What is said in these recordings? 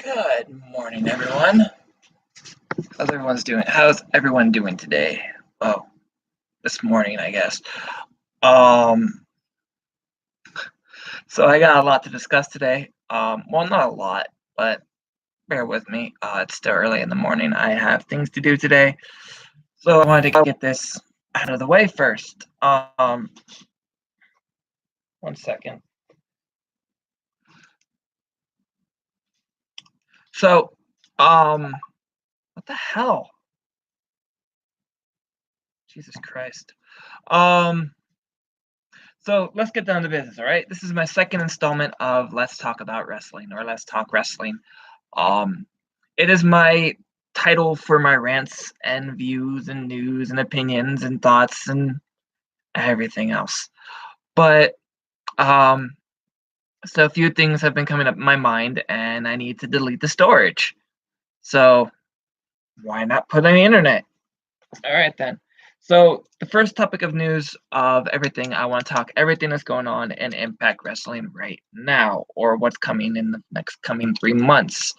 Good morning, everyone. How's everyone doing today? Oh, this morning, I guess. Um, so I got a lot to discuss today. Well, not a lot, but bear with me. It's still early in the morning. I have things to do today, so I wanted to get this out of the way first. One second. So, what the hell? Jesus Christ. Um, So let's get down to business, all right? This is my second installment of Let's Talk About Wrestling or Let's Talk Wrestling. Um, it is my title for my rants and views and news and opinions and thoughts and everything else. But so a few things have been coming up in my mind and I need to delete the storage. So why not put it on the internet? All right then. So the first topic of news of everything, I want to talk everything that's going on in Impact Wrestling right now, or what's coming in the next coming 3 months.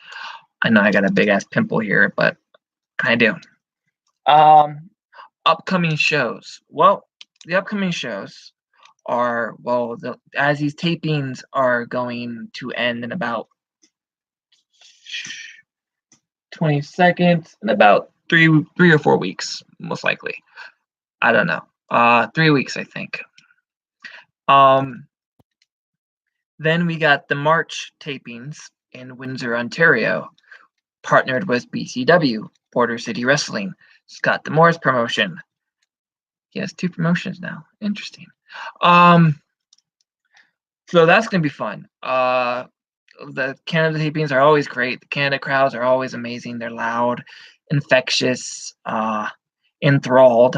I know I got a big ass pimple here, but I do. Upcoming shows. Well, the upcoming shows are as these tapings are going to end in about 20 seconds, in about three or 4 weeks, most likely. I don't know. 3 weeks, I think. Then we got the March tapings in Windsor, Ontario, partnered with BCW, Border City Wrestling, Scott D'Amore's promotion. He has 2 promotions now. Interesting. So that's gonna be fun. The Canada tapings are always great. The Canada crowds are always amazing. They're loud, infectious, enthralled.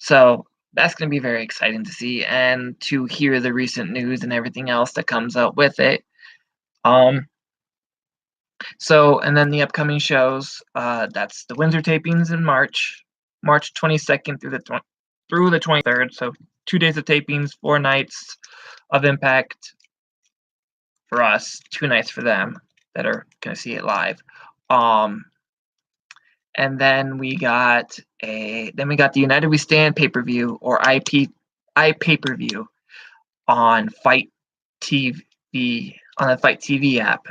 So that's going to be very exciting to see and to hear the recent news and everything else that comes up with it. And then the upcoming shows, that's the Windsor tapings in March 22nd through the 23rd. So 2 days of tapings, 4 nights of Impact for us, 2 nights for them that are going to see it live. And then we got the United We Stand pay-per-view or iPay-per-view on Fight TV on the Fight TV app.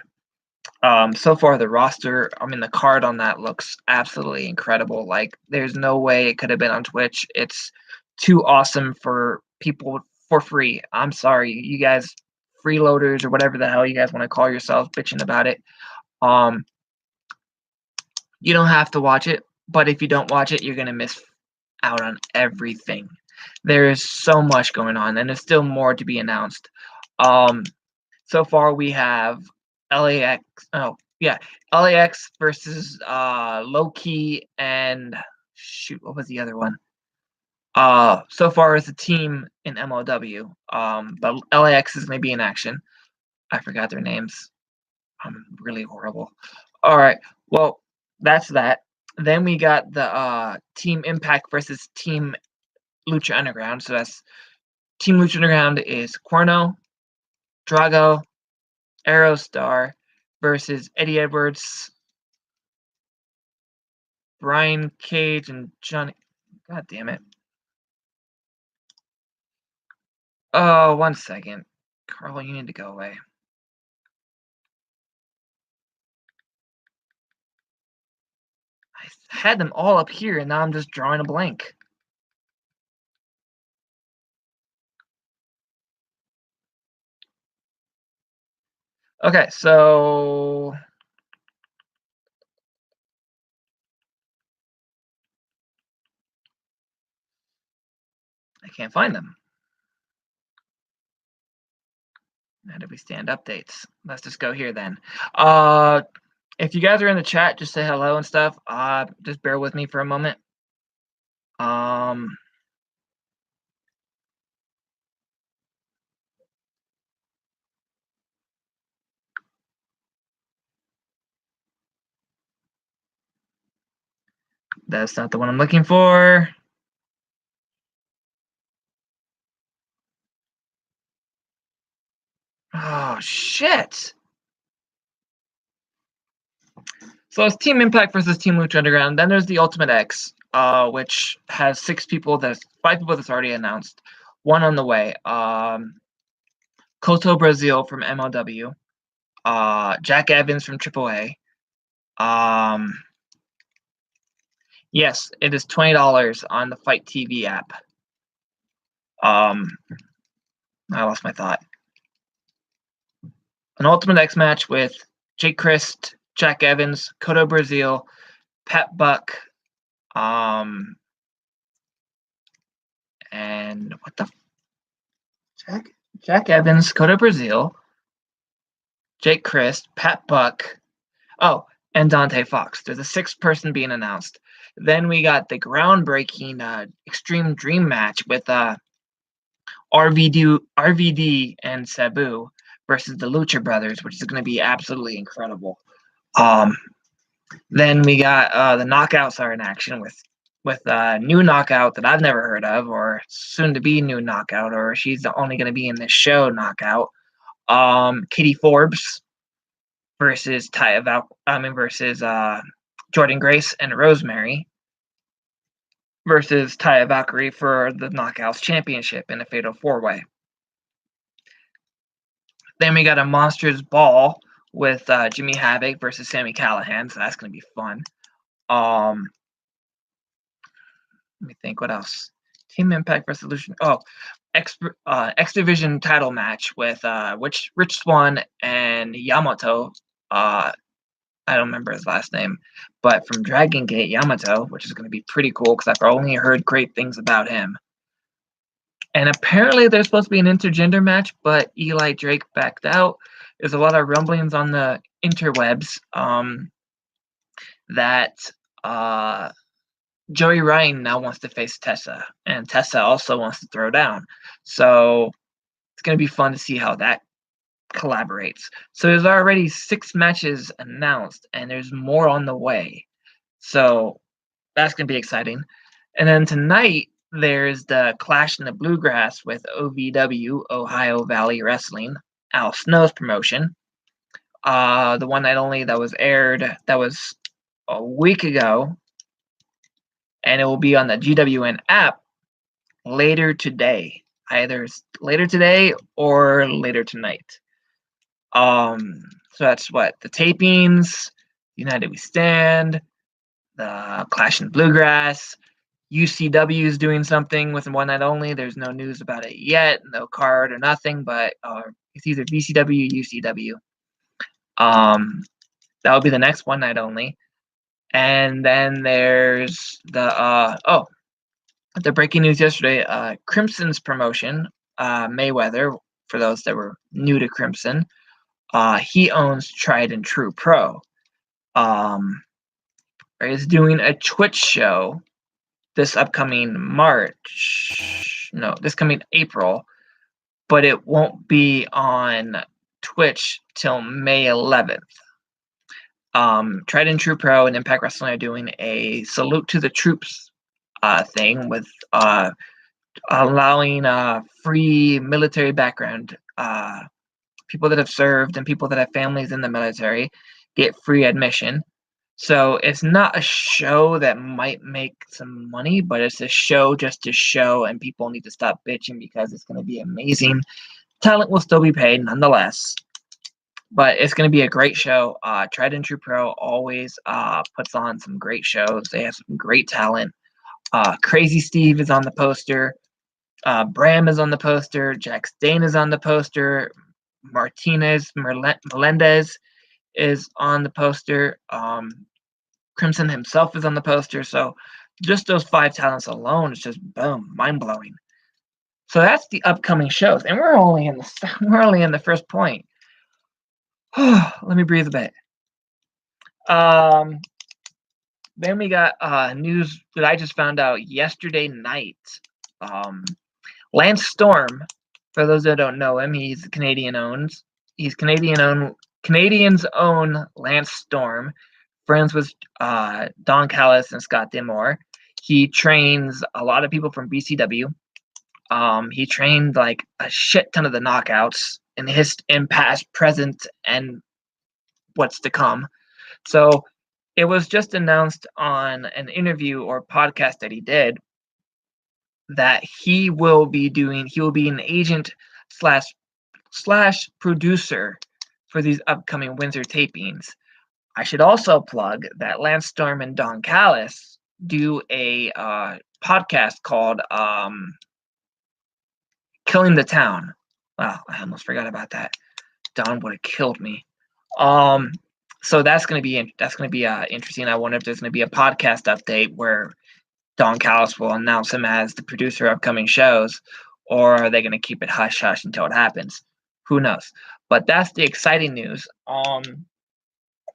So far the roster, the card on that looks absolutely incredible. Like there's no way it could have been on Twitch. It's too awesome for people for free. I'm sorry, you guys freeloaders or whatever the hell you guys want to call yourselves bitching about it. You don't have to watch it, but if you don't watch it, you're going to miss out on everything. There is so much going on, and there's still more to be announced. So far, we have LAX. LAX versus Low Key and shoot, what was the other one? So far as a team in MLW, but LAX is going to be in action. I forgot their names. I'm really horrible. All right, well, that's that. Then we got the Team Impact versus Team Lucha Underground. So that's Team Lucha Underground is Cuerno, Drago, Aerostar versus Eddie Edwards, Brian Cage, and Johnny. God damn it. Oh, 1 second. Carl, you need to go away. I had them all up here, and now I'm just drawing a blank. Okay, so I can't find them. How do we stand updates? Let's just go here then. If you guys are in the chat, just say hello and stuff. Just bear with me for a moment. That's not the one I'm looking for. Oh, shit. So it's Team Impact versus Team Lucha Underground. Then there's the Ultimate X, which has 5 people that's already announced. One on the way. Koto Brazil from MLW. Jack Evans from AAA. Yes, it is $20 on the Fight TV app. I lost my thought. An Ultimate X match with Jake Christ, Jack Evans, Koto Brazil, Pat Buck, and what the Jack Evans, Koto Brazil, Jake Christ, Pat Buck, and Dante Fox. There's a 6th person being announced. Then we got the groundbreaking Extreme Dream match with RVD and Sabu versus the Lucha Brothers, which is going to be absolutely incredible. Then we got the Knockouts are in action with a new Knockout that I've never heard of, or soon to be new Knockout, or she's only going to be in this show Knockout. Katie Forbes versus Jordan Grace and Rosemary versus Taya Valkyrie for the Knockouts Championship in a Fatal 4-Way. Then we got a Monsters Ball with Jimmy Havoc versus Sami Callihan, so that's going to be fun. Let me think, what else? Team Impact Resolution. X Division title match with Rich Swann and Yamato. I don't remember his last name, but from Dragon Gate, Yamato, which is going to be pretty cool because I've only heard great things about him. And apparently there's supposed to be an intergender match, but Eli Drake backed out. There's a lot of rumblings on the interwebs that Joey Ryan now wants to face Tessa, and Tessa also wants to throw down. So it's going to be fun to see how that collaborates. So there's already 6 matches announced, and there's more on the way. So that's going to be exciting. And then tonight, there's the Clash in the Bluegrass with OVW, Ohio Valley Wrestling, Al Snow's promotion. The one night only that was aired, that was a week ago, and it will be on the GWN app later today. Either later today or later tonight. So that's what the tapings, United We Stand, the Clash in Bluegrass, UCW is doing something with One Night Only. There's no news about it yet, no card or nothing, but it's either VCW or UCW. That will be the next One Night Only. And then there's the breaking news yesterday, Crimson's promotion, Mayweather, for those that were new to Crimson. He owns Tried and True Pro. Is doing a Twitch show this coming April, but it won't be on Twitch till May 11th. Tried and True Pro and Impact Wrestling are doing a Salute to the Troops thing with allowing free military background people that have served and people that have families in the military get free admission. So it's not a show that might make some money, but it's a show just to show, and people need to stop bitching because it's going to be amazing. Talent will still be paid nonetheless, but it's going to be a great show. Tried and True Pro always puts on some great shows. They have some great talent. Crazy Steve is on the poster. Bram is on the poster. Jack Stain is on the poster. Melendez is on the poster. Crimson himself is on the poster. So just those 5 talents alone is just boom, mind blowing. So that's the upcoming shows, and we're only in the first point. Let me breathe a bit. Then we got news that I just found out yesterday night. Lance Storm, for those that don't know him, he's Canadian-owned. He's Canadians own Lance Storm, friends with Don Callis and Scott Dimore. He trains a lot of people from BCW. He trained like a shit ton of the Knockouts in past, present, and what's to come. So It was just announced on an interview or podcast that he did that he will be an agent slash producer for these upcoming Windsor tapings. I should also plug that Lance Storm and Don Callis do a podcast called Killing the Town. Wow, I almost forgot about that. Don would have killed me. So that's gonna be interesting. I wonder if there's gonna be a podcast update where Don Callis will announce him as the producer of upcoming shows, or are they gonna keep it hush hush until it happens? Who knows? But that's the exciting news.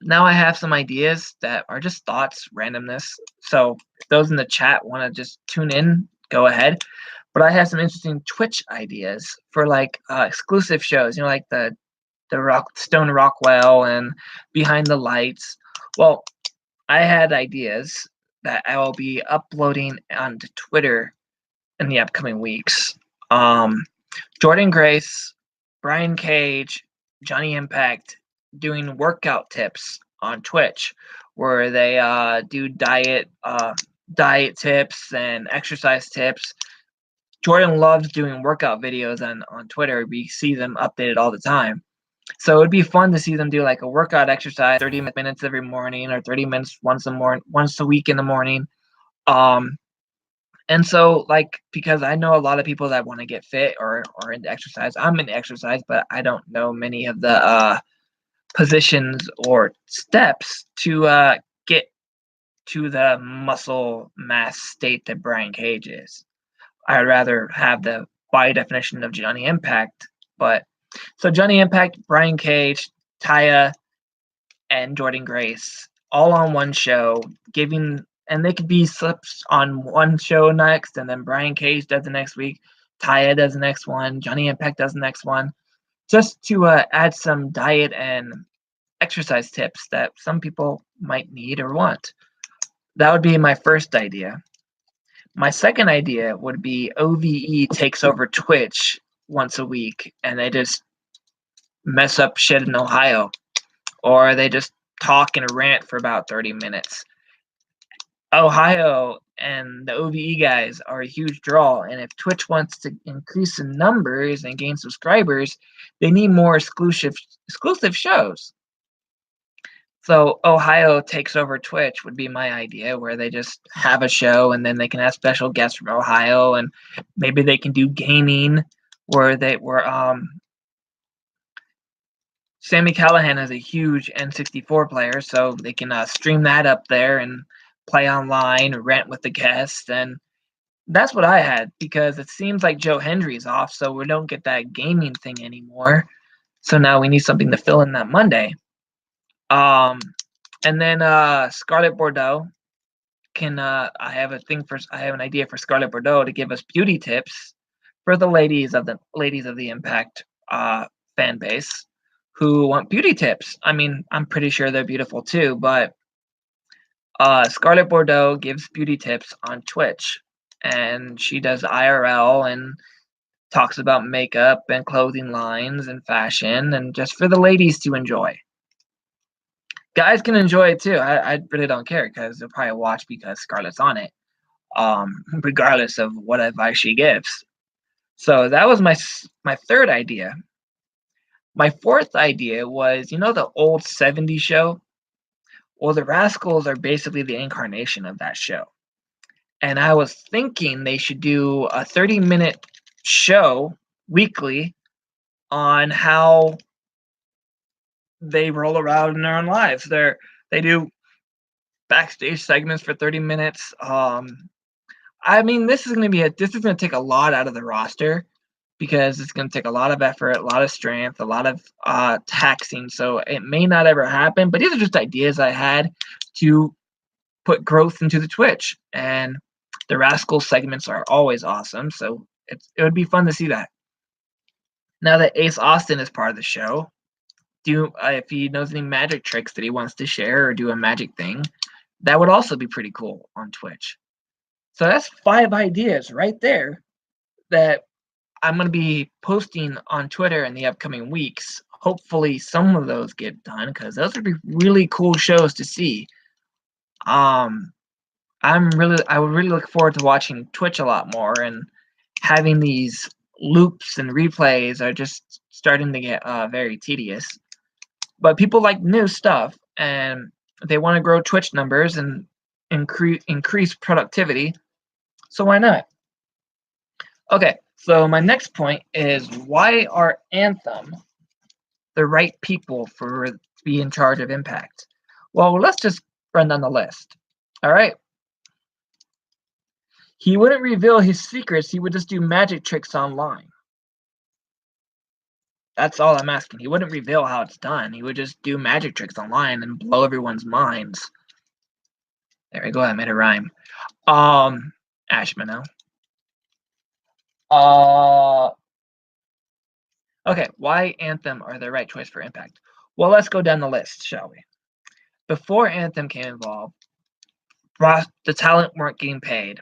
Now I have some ideas that are just thoughts, randomness. So if those in the chat want to just tune in, go ahead. But I have some interesting Twitch ideas for like exclusive shows, like the Stone Rockwell and Behind the Lights. Well, I had ideas that I will be uploading onto Twitter in the upcoming weeks. Jordan Grace, Brian Cage, Johnny Impact doing workout tips on Twitch, where they do diet tips and exercise tips. Jordan loves doing workout videos on Twitter. We see them updated all the time. So it'd be fun to see them do like a workout exercise, 30 minutes every morning or 30 minutes once a week in the morning. And so, because I know a lot of people that want to get fit or into exercise. I'm into exercise, but I don't know many of the positions or steps to get to the muscle mass state that Brian Cage is. I'd rather have the body definition of Johnny Impact. But so Johnny Impact, Brian Cage, Taya, and Jordan Grace all on one show, and they could be slips on one show next, and then Brian Cage does the next week, Taya does the next one, Johnny Impact does the next one, just to add some diet and exercise tips that some people might need or want. That would be my first idea. My second idea would be OVE takes over Twitch once a week, and they just mess up shit in Ohio, or they just talk and rant for about 30 minutes. Ohio and the OVE guys are a huge draw, and if Twitch wants to increase in numbers and gain subscribers, they need more exclusive shows. So Ohio takes over Twitch would be my idea, where they just have a show and then they can have special guests from Ohio, and maybe they can do gaming where Sammy Callahan is a huge N64 player, so they can stream that up there and play online or rant with the guests. And that's what I had, because it seems like Joe Hendry's off, so we don't get that gaming thing anymore. So now we need something to fill in that Monday. And then Scarlett Bordeaux can. I have an idea for Scarlett Bordeaux to give us beauty tips for the ladies of the Impact fan base who want beauty tips. I mean, I'm pretty sure they're beautiful too, but Scarlett Bordeaux gives beauty tips on Twitch, and she does IRL and talks about makeup and clothing lines and fashion, and just for the ladies to enjoy. Guys can enjoy it too. I really don't care, because they'll probably watch because Scarlett's on it, regardless of what advice she gives. So that was my third idea. My fourth idea was, the old 70s show? Well, the Rascals are basically the incarnation of that show. And I was thinking they should do a 30-minute show weekly on how they roll around in their own lives. They do backstage segments for 30 minutes. I mean, this is going to take a lot out of the roster, because it's going to take a lot of effort, a lot of strength, a lot of taxing. So it may not ever happen, but these are just ideas I had to put growth into the Twitch. And the Rascal segments are always awesome, so it would be fun to see that. Now that Ace Austin is part of the show, if he knows any magic tricks that he wants to share or do a magic thing, that would also be pretty cool on Twitch. So that's 5 ideas right there that I'm going to be posting on Twitter in the upcoming weeks. Hopefully some of those get done, because those would be really cool shows to see. I would really look forward to watching Twitch a lot more, and having these loops and replays are just starting to get very tedious. But people like new stuff, and they want to grow Twitch numbers and increase productivity. So why not? Okay, so my next point is, why are Anthem the right people to be in charge of Impact? Well, let's just run down the list. All right. He wouldn't reveal his secrets. He would just do magic tricks online. That's all I'm asking. He wouldn't reveal how it's done. He would just do magic tricks online and blow everyone's minds. There we go. I made a rhyme. Ashmano. Okay, why Anthem are the right choice for Impact? Well, let's go down the list, shall we? Before Anthem came involved, the talent weren't getting paid.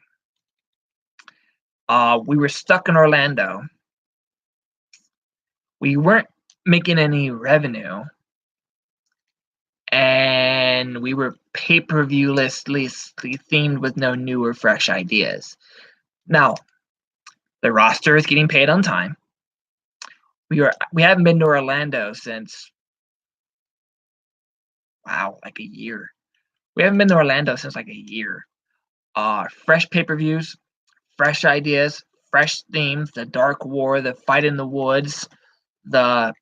We were stuck in Orlando. We weren't making any revenue. And we were pay-per-view-lessly themed with no new or fresh ideas. Now, the roster is getting paid on time. We haven't been to Orlando since, wow, like a year. We haven't been to Orlando since like a year. Fresh pay-per-views, fresh ideas, fresh themes, the Dark War, the Fight in the Woods, the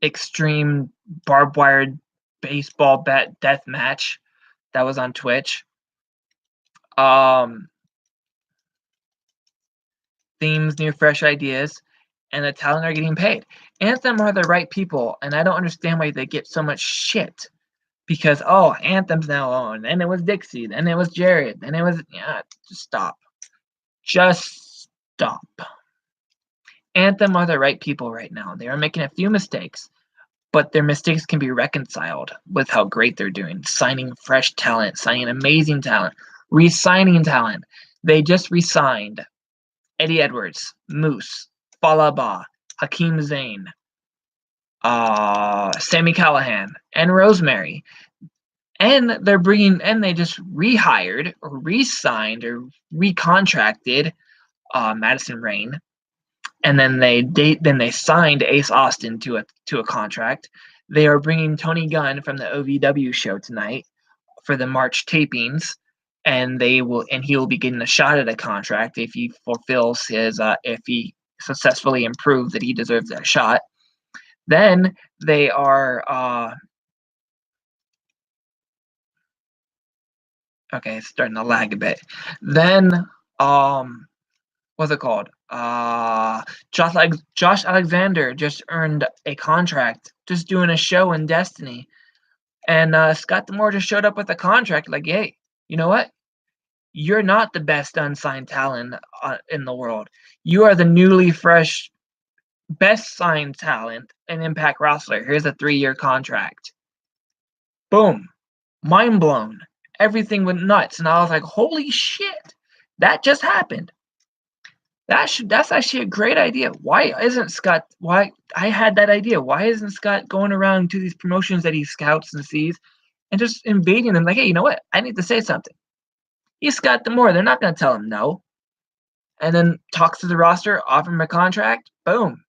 extreme barbed wire baseball bat death match that was on Twitch. Themes, new fresh ideas, and the talent are getting paid. Anthem are the right people, and I don't understand why they get so much shit. Because, Anthem's now on, and it was Dixie, then it was Jarrett, then it was, just stop. Just stop. Anthem are the right people right now. They are making a few mistakes, but their mistakes can be reconciled with how great they're doing. Signing fresh talent, signing amazing talent, re-signing talent. They just re-signed Eddie Edwards, Moose, Falaba, Hakeem Zayn, Sami Callihan, and Rosemary. And they just rehired or re-signed or recontracted Madison Rayne. And then they signed Ace Austin to a contract. They are bringing Tony Gunn from the OVW show tonight for the March tapings, and he will be getting a shot at a contract if he fulfills if he successfully improves that he deserves that shot. Then they are okay, it's starting to lag a bit. Then what's it called? Josh Alexander just earned a contract just doing a show in Destiny. And Scott D'Amore just showed up with a contract like, hey, you know what? You're not the best unsigned talent in the world. You are the newly fresh best signed talent in Impact roster. Here's a 3-year contract. Boom. Mind blown. Everything went nuts. And I was like, holy shit. That just happened. That's actually a great idea. Why I had that idea. Why isn't Scott going around to these promotions that he scouts and sees and just invading them like, hey, you know what? I need to say something. He's Scott D'Amore. They're not going to tell him no. And then talks to the roster, offer him a contract. Boom.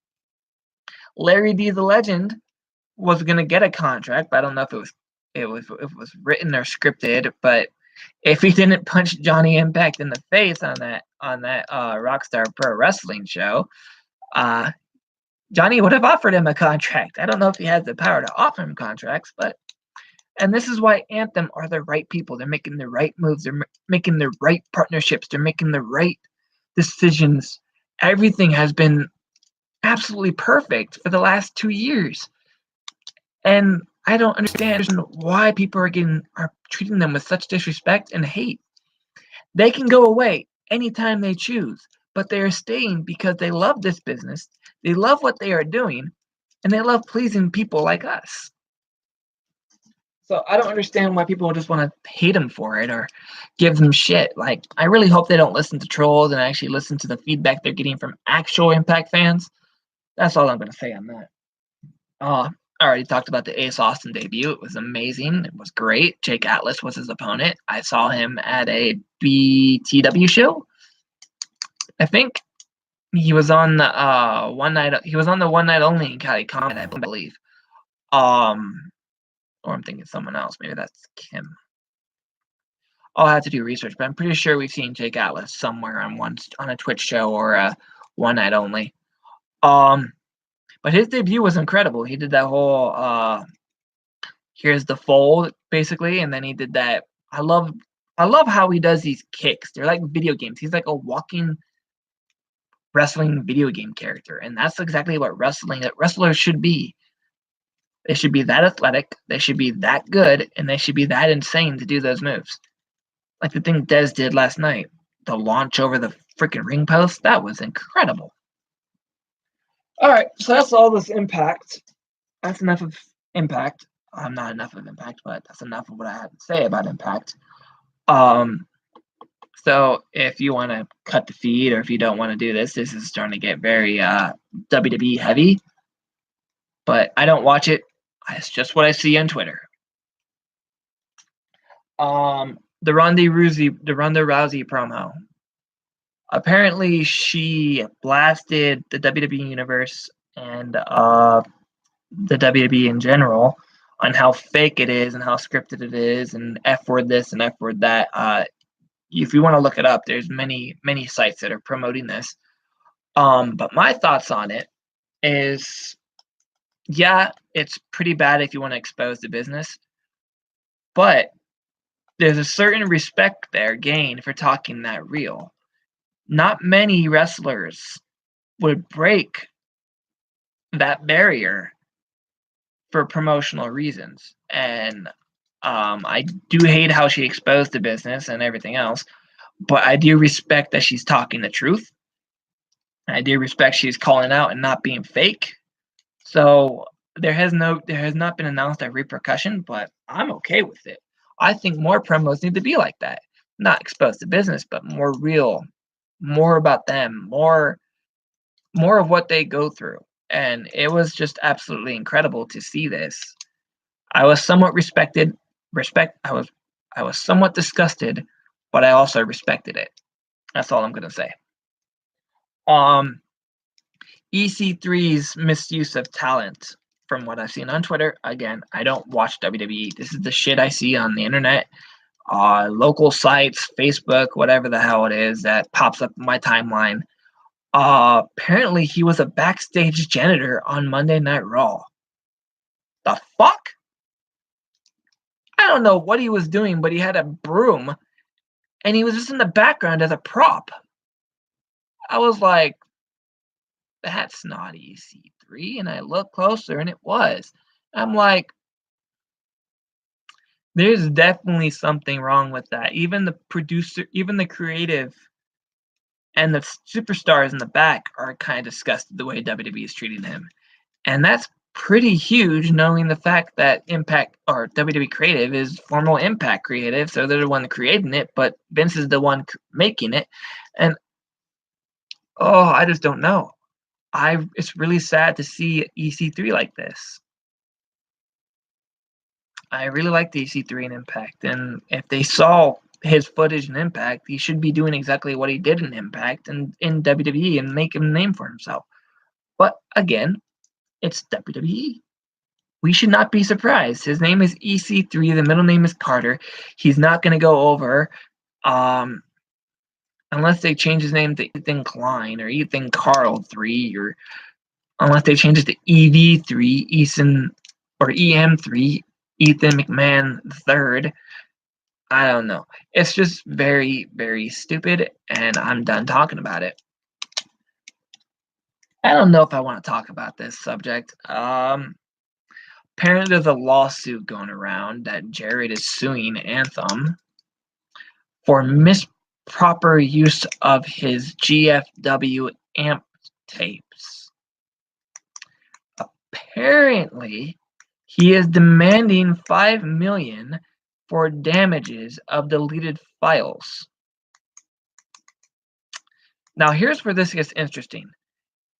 Larry D. the Legend was going to get a contract, but I don't know if it was written or scripted, but if he didn't punch Johnny Impact in the face on that Rockstar Pro Wrestling show, Johnny would have offered him a contract. I don't know if he has the power to offer him contracts, and this is why Anthem are the right people. They're making the right moves. They're making the right partnerships. They're making the right decisions. Everything has been absolutely perfect for the last 2 years. And I don't understand why people are treating them with such disrespect and hate. They can go away anytime they choose, but they are staying because they love this business, they love what they are doing, and they love pleasing people like us. So I don't understand why people just want to hate them for it or give them shit. Like, I really hope they don't listen to trolls and actually listen to the feedback they're getting from actual Impact fans. That's all I'm going to say on that. I already talked about the Ace Austin debut. It was amazing. It was great. Jake Atlas was his opponent. I saw him at a BTW show. I think he was on the one night. He was on the one night only in Cali Combat, I believe. Or I'm thinking someone else. Maybe that's Kim. I'll have to do research, but I'm pretty sure we've seen Jake Atlas somewhere on a Twitch show or a one night only. But his debut was incredible. He did that whole here's the fold basically, and then he did that. I love how he does these kicks. They're like video games. He's like a walking wrestling video game character, and that's exactly what wrestlers should be. They should be that athletic, they should be that good, and they should be that insane to do those moves. Like the thing Dez did last night, the launch over the freaking ring post, that was incredible. Alright, so that's all this Impact. That's enough of Impact. Not enough of Impact, but that's enough of what I have to say about Impact. So if you want to cut the feed, or if you don't want to do this, this is starting to get very WWE heavy. But I don't watch it. It's just what I see on Twitter. The Ronda Rousey promo. Apparently, she blasted the WWE universe and the WWE in general on how fake it is and how scripted it is, and F-word this and F-word that. If you want to look it up, there's many sites that are promoting this. But my thoughts on it is, yeah, it's pretty bad if you want to expose the business, but there's a certain respect there gained for talking that real. Not many wrestlers would break that barrier for promotional reasons. And I do hate how she exposed the business and everything else, but I do respect that she's talking the truth. I do respect she's calling out and not being fake. So there has not been announced a repercussion, but I'm okay with it. I think more promos need to be like that. Not expose the business, but more real, more about them, more of what they go through. And it was just absolutely incredible to see this. I was somewhat I was somewhat disgusted, but I also respected it. That's all I'm gonna say. EC3's misuse of talent, from what I've seen on Twitter. Again, I don't watch WWE. This is the shit I see on the internet, local sites, Facebook, whatever the hell it is that pops up in my timeline. Apparently he was a backstage janitor on Monday Night Raw. The fuck? I don't know what he was doing, but he had a broom and he was just in the background as a prop. I was like, that's not EC3. And I looked closer and it was. I'm like, there's definitely something wrong with that. Even the producer, even the creative, and the superstars in the back are kind of disgusted the way WWE is treating him. And that's pretty huge, knowing the fact that Impact or WWE Creative is formal Impact Creative, so they're the one creating it, but Vince is the one making it. And I just don't know. It's really sad to see EC3 like this. I really like the EC3 in Impact, and if they saw his footage in Impact, he should be doing exactly what he did in Impact and in WWE and make a name for himself. But again, it's WWE. We should not be surprised. His name is EC3. The middle name is Carter. He's not going to go over unless they change his name to Ethan Klein or Ethan Carl 3, or unless they change it to EV3, Ethan, or EM3, Ethan McMahon 3rd. I don't know. It's just very, very stupid, and I'm done talking about it. I don't know if I want to talk about this subject. Apparently there's a lawsuit going around that Jarrett is suing Anthem for proper use of his GFW amp tapes. Apparently, he is demanding $5 million for damages of deleted files. Now, here's where this gets interesting.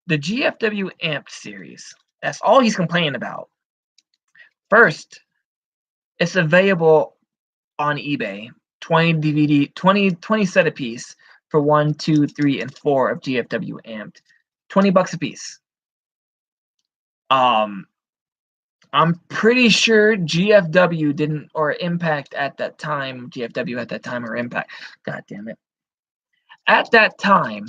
The GFW amp series, that's all he's complaining about. First, it's available on eBay. 20 DVD, 20 set a piece for 1, 2, 3, and 4 of GFW Amped. $20 a piece. I'm pretty sure GFW didn't, or Impact at that time, GFW at that time, or Impact. God damn it. At that time,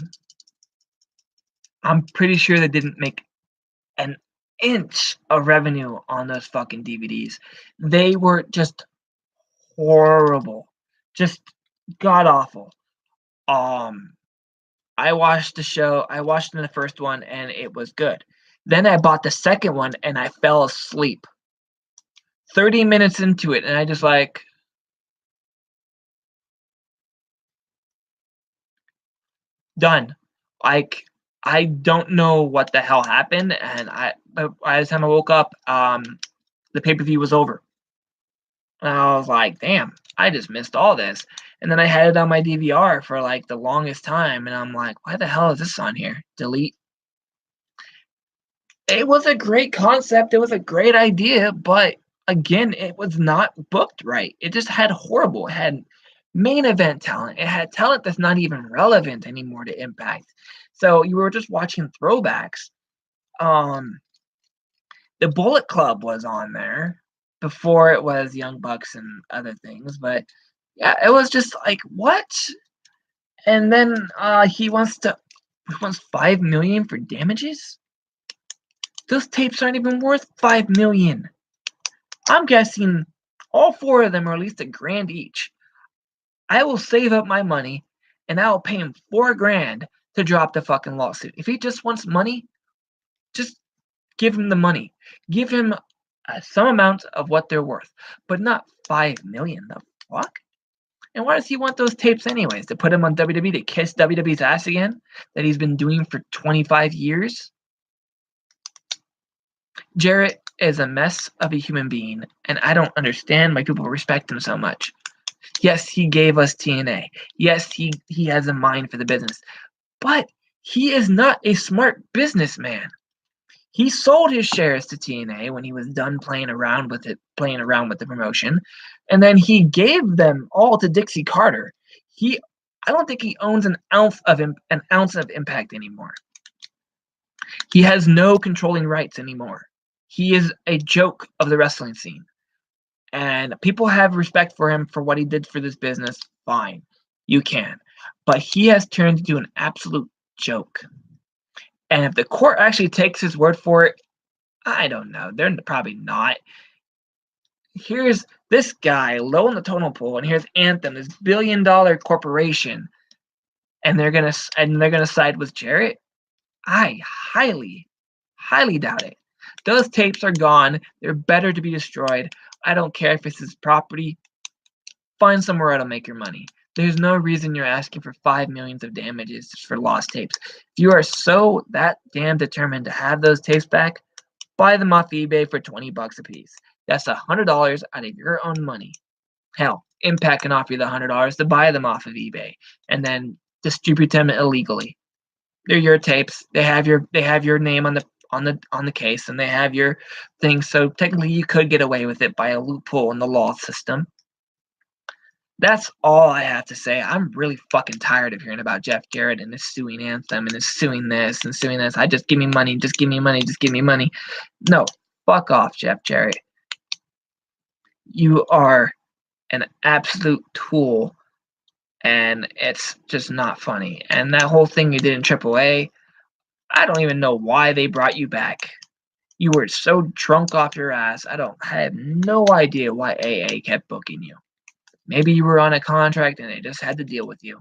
I'm pretty sure they didn't make an inch of revenue on those fucking DVDs. They were just horrible. Just god awful. I watched the show. I watched the first one and it was good. Then I bought the second one and I fell asleep. 30 minutes into it and I just like, done. Like, I don't know what the hell happened, and by the time I woke up, the pay-per-view was over. And I was like, damn, I just missed all this. And then I had it on my DVR for like the longest time, and I'm like, why the hell is this on here? Delete. It was a great concept. It was a great idea, but again, it was not booked right. It just had horrible. It had main event talent. It had talent that's not even relevant anymore to Impact. So you were just watching throwbacks. The Bullet Club was on there before it was Young Bucks and other things, but yeah, it was just like, what? And then he wants 5 million for damages. Those tapes aren't even worth 5 million. I'm guessing all 4 of them are at least $1,000 each. I will save up my money and I will pay him $4,000 to drop the fucking lawsuit. If he just wants money, just give him the money. Give him some amount of what they're worth, but not 5 million. The fuck? And why does he want those tapes anyways? To put him on WWE, to kiss WWE's ass again? That he's been doing for 25 years? Jarrett is a mess of a human being, and I don't understand why people respect him so much. Yes, he gave us TNA. Yes, he has a mind for the business. But he is not a smart businessman. He sold his shares to TNA when he was done playing around with the promotion, and then he gave them all to Dixie Carter. I don't think he owns an ounce of Impact anymore. He has no controlling rights anymore. He is a joke of the wrestling scene. And people have respect for him for what he did for this business. Fine, you can. But he has turned into an absolute joke. And if the court actually takes his word for it, I don't know. They're probably not. Here's this guy low in the totem pole, and here's Anthem, this billion-dollar corporation, and they're gonna side with Jarrett. I highly, highly doubt it. Those tapes are gone. They're better to be destroyed. I don't care if it's his property. Find somewhere that'll make your money. There's no reason you're asking for 5 million of damages just for lost tapes. If you are so that damn determined to have those tapes back, buy them off eBay for $20 a piece. That's $100 out of your own money. Hell, Impact can offer you the $100 to buy them off of eBay and then distribute them illegally. They're your tapes. They have your name on the case, and they have your thing. So technically, you could get away with it by a loophole in the law system. That's all I have to say. I'm really fucking tired of hearing about Jeff Jarrett and his suing Anthem and his suing this and suing this. I just give me money, just give me money, just give me money. No, fuck off, Jeff Jarrett. You are an absolute tool, and it's just not funny. And that whole thing you did in AAA, I don't even know why they brought you back. You were so drunk off your ass. I have no idea why AA kept booking you. Maybe you were on a contract and they just had to deal with you.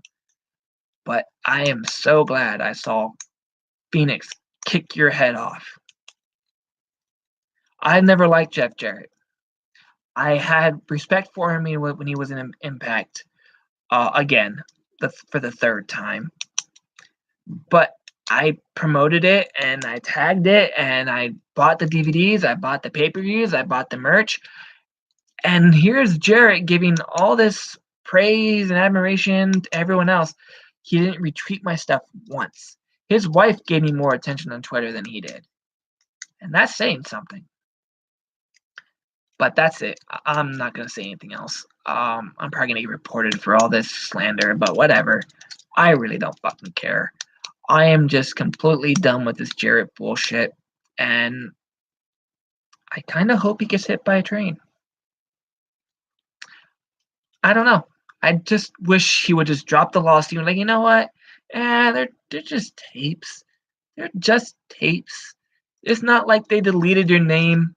But I am so glad I saw Phoenix kick your head off. I never liked Jeff Jarrett. I had respect for him when he was in Impact, again, for the 3rd time. But I promoted it and I tagged it and I bought the DVDs, I bought the pay-per-views, I bought the merch. And here's Jarrett giving all this praise and admiration to everyone else. He didn't retweet my stuff once. His wife gave me more attention on Twitter than he did. And that's saying something. But that's it. I'm not gonna say anything else. I'm probably gonna get reported for all this slander, but whatever. I really don't fucking care. I am just completely done with this Jarrett bullshit, and I kind of hope he gets hit by a train. I don't know. I just wish he would just drop the lawsuit. Like, you know what? They're just tapes. They're just tapes. It's not like they deleted your name.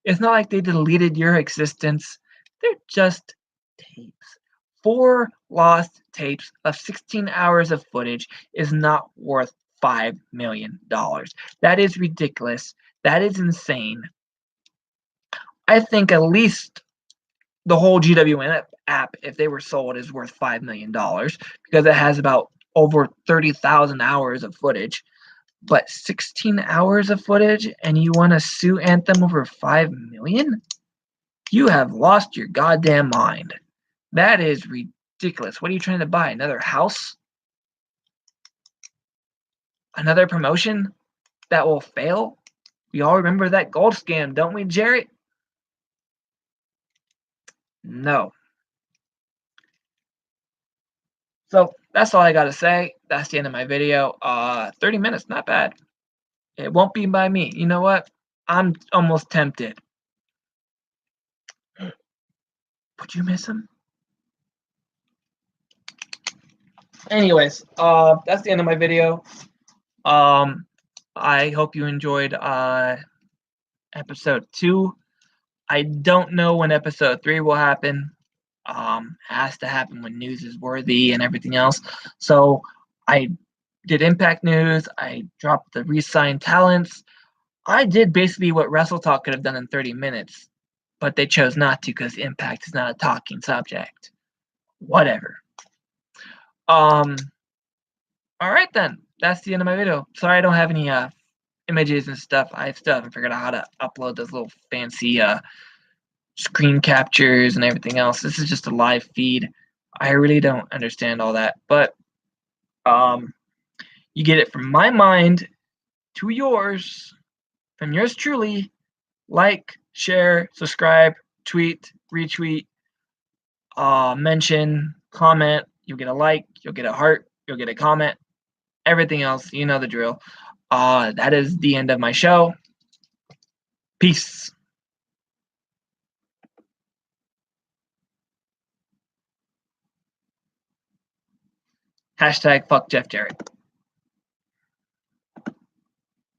It's not like they deleted your existence. They're just tapes. 4 lost tapes of 16 hours of footage is not worth $5 million. That is ridiculous. That is insane. I think at least the whole GWN app, if they were sold, is worth $5 million because it has about over 30,000 hours of footage. But 16 hours of footage and you want to sue Anthem over $5 million? You have lost your goddamn mind. That is ridiculous. What are you trying to buy? Another house? Another promotion that will fail? We all remember that gold scam, don't we, Jarrett? No. So that's all I got to say. That's the end of my video. 30 minutes, not bad. It won't be by me. You know what? I'm almost tempted. Would you miss him? Anyways, that's the end of my video. I hope you enjoyed episode 2. I don't know when episode 3 will happen. Has to happen when news is worthy and everything else. So I did Impact News. I dropped the re-signed talents. I did basically what Wrestle Talk could have done in 30 minutes, but they chose not to because Impact is not a talking subject. Whatever. All right then. That's the end of my video. Sorry I don't have any images and stuff. I still haven't figured out how to upload those little fancy screen captures and everything else. This is just a live feed. I really don't understand all that, but you get it from my mind to yours, from yours truly. Like, share, subscribe, tweet, retweet, mention, comment. You'll get a like, you'll get a heart, you'll get a comment. Everything else, you know the drill. That is the end of my show. Peace. Hashtag fuck Jeff Jarrett.